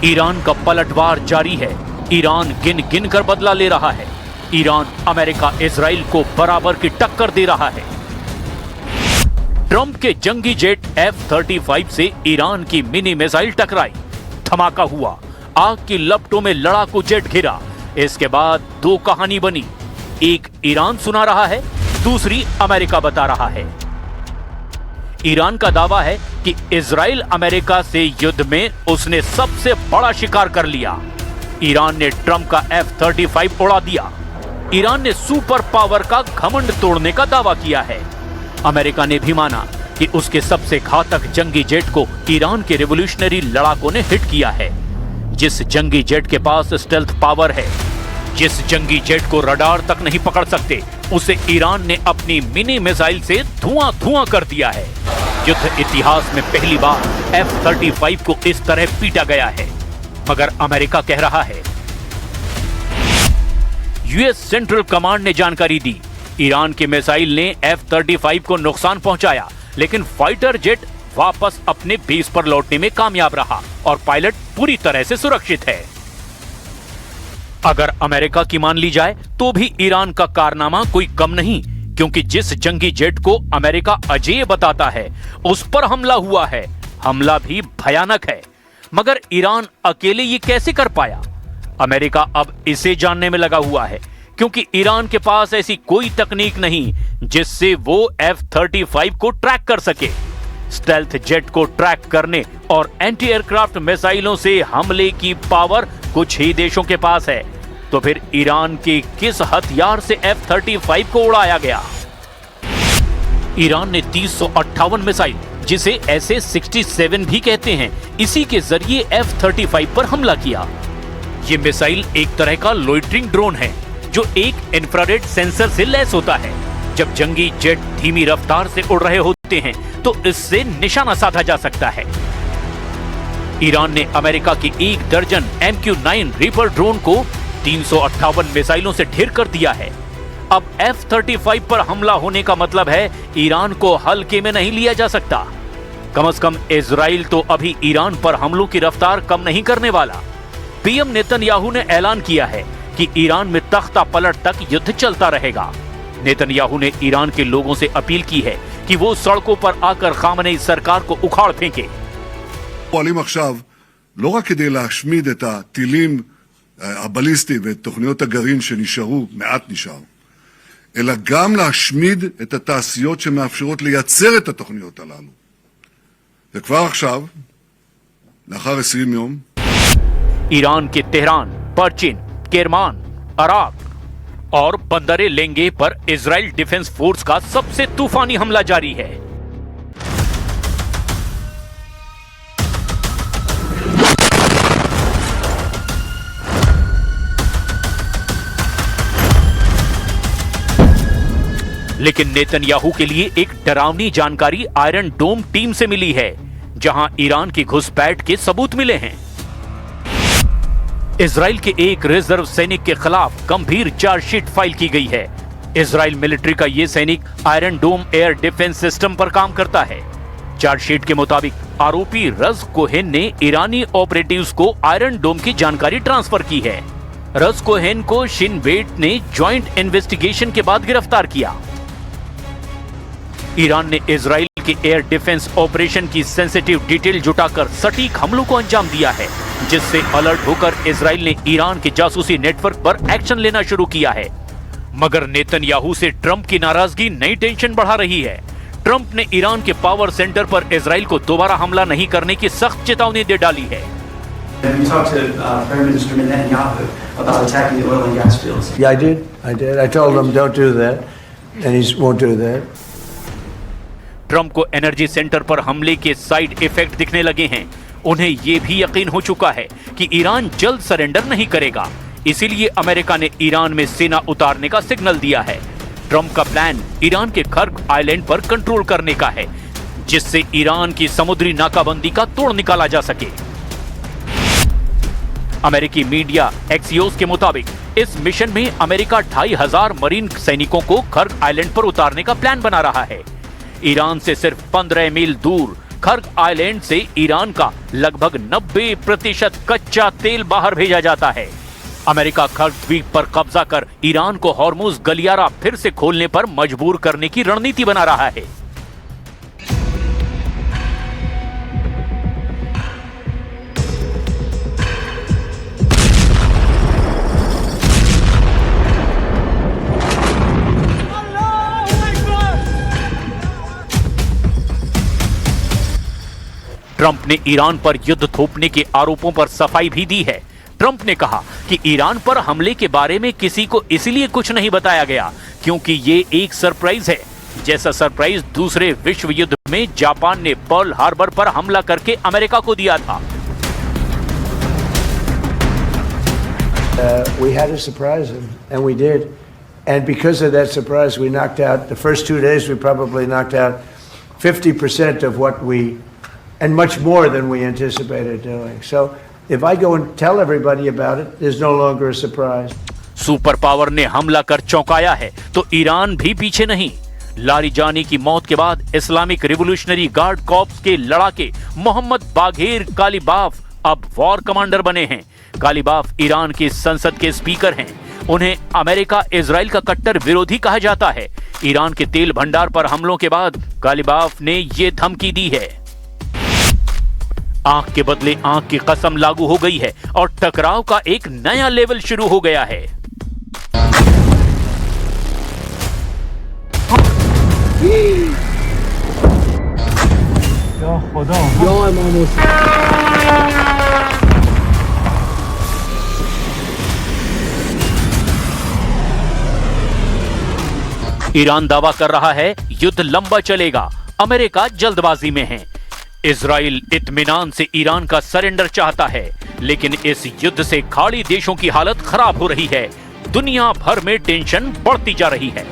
Iran का पलटवार जारी है। ईरान गिन गिन कर बदला ले रहा है। ईरान अमेरिका इजराइल को बराबर की टक्कर दे रहा है। ट्रंप के जंगी जेट F-35 से ईरान की मिनी मिसाइल टकराई, धमाका हुआ, आग की लपटों में लड़ाकू जेट घिरा। इसके बाद दो कहानी बनी, एक ईरान सुना रहा है, दूसरी अमेरिका बता रहा है। ईरान का दावा है कि इजराइल अमेरिका से युद्ध में उसने सबसे बड़ा शिकार कर लिया। ईरान ने ट्रंप का F-35 उड़ा दिया। ईरान ने सुपर पावर का घमंड तोड़ने का दावा किया है। अमेरिका ने भी माना कि उसके सबसे घातक जंगी जेट को ईरान के रिवॉल्यूशनरी लड़ाकों ने हिट किया है। जिस जंगी जेट के पास स्टेल्थ पावर है, जिस जंगी जेट को रडार तक नहीं पकड़ सकते, उसे ईरान ने अपनी मिनी मिसाइल से धुआं धुआं कर दिया है। युद्ध इतिहास में पहली बार F-35 को इस तरह पीटा गया है। मगर अमेरिका कह रहा है। यूएस सेंट्रल कमांड ने जानकारी दी, ईरान की मिसाइल ने F-35 को नुकसान पहुंचाया, लेकिन फाइटर जेट वापस अपने बेस पर लौटने में कामयाब रहा और पायलट पूरी तरह से सुरक्षित है। अगर अमेरिका की मान ली जाए तो भी ईरान का कारनामा कोई कम नहीं, क्योंकि जिस जंगी जेट को अमेरिका अजेय बताता है, उस पर हमला हुआ है। हमला भी भयानक है। मगर ईरान अकेले ये कैसे कर पाया? अमेरिका अब इसे जानने में लगा हुआ है, क्योंकि ईरान के पास ऐसी कोई तकनीक नहीं जिससे वो F-35 को ट्रैक कर सके। स्टेल्थ जेट को ट्रैक करने और एंटी एयरक्राफ्ट मिसाइलों से हमले की पावर कुछ ही देशों के पास है। तो फिर ईरान के किस हथियार से F-35 को उड़ाया गया? ईरान ने 358 मिसाइल, जिसे SA-67 भी कहते हैं, इसी के जरिए F-35 पर हमला किया। ये मिसाइल एक तरह का लोइटरिंग ड्रोन है, जो एक इंफ्रारेड सेंसर से लैस होता है। जब जंगी जेट धीमी रफ्तार से उड़ रहे होते हैं तो इससे निशाना साधा जा सकता है। ईरान ने अमेरिका की 1 दर्जन MQ-9 रीपर ड्रोन को 358 मिसाइलों से ढेर कर दिया है। अब F-35 पर हमला होने का मतलब है ईरान को हल्के में नहीं लिया जा सकता। कम से कम इजराइल तो अभी ईरान पर हमलों की रफ्तार कम नहीं करने वाला। पीएम नेतन्याहू ने ऐलान किया है कि ईरान में तख्ता पलट तक युद्ध चलता रहेगा। नेतन्याहू ने ईरान के लोगों से अपील की है कि वो सड़कों पर आकर खामनेई सरकार को उखाड़ फेंके। פועלים עכשיו לא רק כדי להשמיד את הטילים הבליסטיים ואת תוכניות הגרעין שנשארו, מעט נשאר, אלא גם להשמיד את התעשיות שמאפשרות לייצר את התוכניות הללו. וכבר עכשיו, לאחר 20 יום, ईरान के तेहरान, परचिन, केरमान, अराक और बंदरे लेंगे पर इजराइल डिफेंस फोर्स का सबसे तूफानी हमला जारी है। लेकिन नेतन्याहू के लिए एक डरावनी जानकारी आयरन डोम टीम से मिली है, जहां ईरान की घुसपैठ के सबूत मिले हैं। इजराइल के एक रिजर्व सैनिक के खिलाफ गंभीर चार्जशीट फाइल की गई है। इजराइल मिलिट्री का यह सैनिक आयरन डोम एयर डिफेंस सिस्टम पर काम करता है। चार्जशीट के मुताबिक आरोपी रज कोहेन ने ईरानी ऑपरेटिव्स को आयरन डोम की जानकारी ट्रांसफर की है। रज कोहेन को शिन बेट ने ज्वाइंट इन्वेस्टिगेशन के बाद गिरफ्तार किया। ईरान ने इजराइल के एयर डिफेंस ऑपरेशन की सेंसिटिव डिटेल जुटाकर सटीक हमलों को अंजाम दिया है, जिससे अलर्ट होकर इजराइल ने ईरान के जासूसी नेटवर्क पर एक्शन लेना शुरू किया है। मगर नेतन्याहू से ट्रंप की नाराजगी नई टेंशन बढ़ा रही है। ट्रंप ने ईरान के पावर सेंटर पर इजराइल को दोबारा हमला नहीं करने की सख्त चेतावनी दे डाली है। ट्रंप को एनर्जी सेंटर पर हमले के साइड इफेक्ट दिखने लगे हैं। उन्हें यह भी यकीन हो चुका है कि ईरान जल्द सरेंडर नहीं करेगा। इसीलिए अमेरिका ने ईरान में सेना उतारने का सिग्नल दिया है। ट्रंप का प्लान ईरान के खर्क आइलैंड पर कंट्रोल करने का है, जिससे ईरान की समुद्री नाकाबंदी का तोड़ निकाला जा सके। अमेरिकी मीडिया एक्सियोस के मुताबिक इस मिशन में अमेरिका 2500 मरीन सैनिकों को खर्क आइलैंड पर उतारने का प्लान बना रहा है। ईरान से सिर्फ 15 मील दूर खर्ग आइलैंड से ईरान का लगभग 90% कच्चा तेल बाहर भेजा जाता है। अमेरिका खर्ग द्वीप पर कब्जा कर ईरान को हॉर्मुज गलियारा फिर से खोलने पर मजबूर करने की रणनीति बना रहा है। ट्रंप ने ईरान पर युद्ध थोपने के आरोपों पर सफाई भी दी है। ट्रंप ने कहा कि ईरान पर हमले के बारे में किसी को इसलिए कुछ नहीं बताया गया क्योंकि ये एक सरप्राइज है, जैसा सरप्राइज दूसरे विश्व युद्ध में जापान ने पर्ल हार्बर पर हमला करके अमेरिका को दिया था। We had to surprise him, and we did. And because of that surprise, we knocked out, the first 2 days, we probably knocked out 50% of what we, and much more than we anticipated doing. So if I go and tell everybody about it, there's no longer a surprise. Super power ने हमला कर चौंकाया है तो Iran भी पीछे नहीं। Larijani की मौत के बाद इस्लामिक रिवोल्यूशनरी गार्ड कॉर्प्स के लड़ाके मोहम्मद बाघेर कालिबाफ अब वॉर कमांडर बने हैं। कालिबाफ ईरान की संसद के स्पीकर हैं। उन्हें अमेरिका इजराइल का कट्टर विरोधी कहा जाता है। ईरान के तेल भंडार पर हमलों के बाद कालिबाफ ने ये धमकी दी है। आंख के बदले आंख की कसम लागू हो गई है और टकराव का एक नया लेवल शुरू हो गया है। ईरान दावा कर रहा है युद्ध लंबा चलेगा। अमेरिका जल्दबाजी में है। इजराइल इत्मीनान से ईरान का सरेंडर चाहता है, लेकिन इस युद्ध से खाड़ी देशों की हालत खराब हो रही है। दुनिया भर में टेंशन बढ़ती जा रही है।